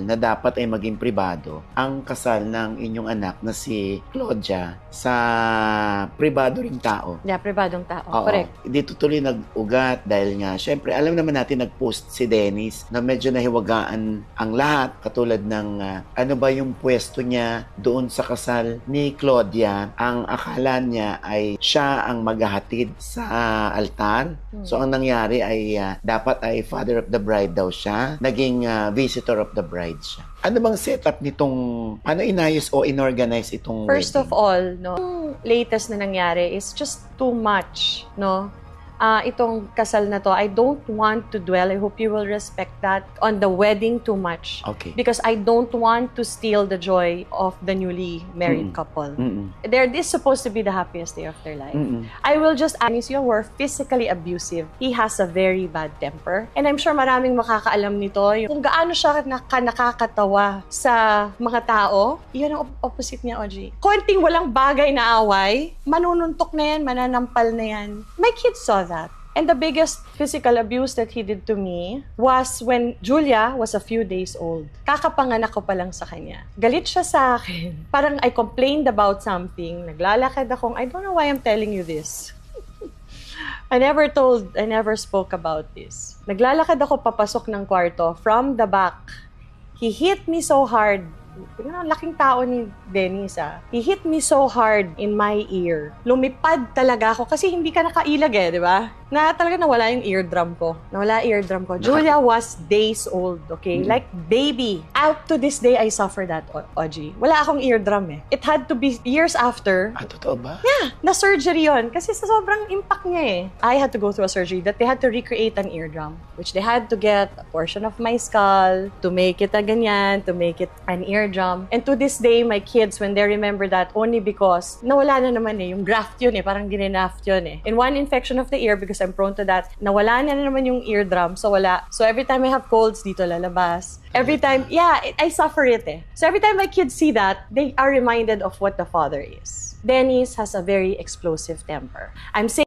na dapat ay maging pribado ang kasal ng inyong anak na si Claudia sa pribado ring tao. Yeah, pribadong tao. Oo. Correct. Dito tuloy nag-ugat dahil nga, syempre, alam naman natin nag-post si Dennis na medyo nahiwagaan ang lahat, katulad ng ano ba yung pwesto niya doon sa kasal ni Claudia. Ang akala niya ay siya ang maghahatid sa altar. So, ang nangyari ay dapat ay father of the bride daw siya. Naging visitor of the bride siya. Ano bang setup nitong, ano inayos o inorganize itong First wedding? of all, no, yung latest na nangyari is just too much, no? Itong kasal na to, I don't want to dwell, I hope you will respect that, on the wedding too much. Okay. Because I don't want to steal the joy of the newly married couple. This is supposed to be the happiest day of their life. I will just ask you, were physically abusive. He has a very bad temper. And I'm sure maraming makakaalam nito, yung kung gaano siya nakakatawa sa mga tao. Yun ang opposite niya, Audrey. Konting walang bagay na away, manununtok na yan, mananampal na yan. My kids saw that. And the biggest physical abuse that he did to me was when Julia was a few days old. Kakapanganak ko pa lang sa kanya. Galit siya sa akin. Parang I complained about something. Naglalakad akong, I don't know why I'm telling you this. I never spoke about this. Naglalakad ako papasok ng kwarto from the back. He hit me so hard. Laking tao ni Dennis, He hit me so hard in my ear. Lumipad talaga ako kasi hindi ka nakailag di ba? Na talaga nawala yung eardrum ko. Julia was days old, okay? Like baby. Out to this day, I suffer that, Audrey. Wala akong eardrum It had to be years after. Totoo ba? Yeah, na-surgery yun. Kasi sa sobrang impact niya I had to go through a surgery that they had to recreate an eardrum, which they had to get a portion of my skull to make it a ganyan, to make it an eardrum. And to this day, my kids, when they remember that, only because nawala na naman yung graft yun parang gininaft yun And one infection of the ear, because I'm prone to that, nawala na naman yung eardrum, so wala. So every time I have colds, dito lalabas. Every time, I suffer it So every time my kids see that, they are reminded of what the father is. Dennis has a very explosive temper. I'm saying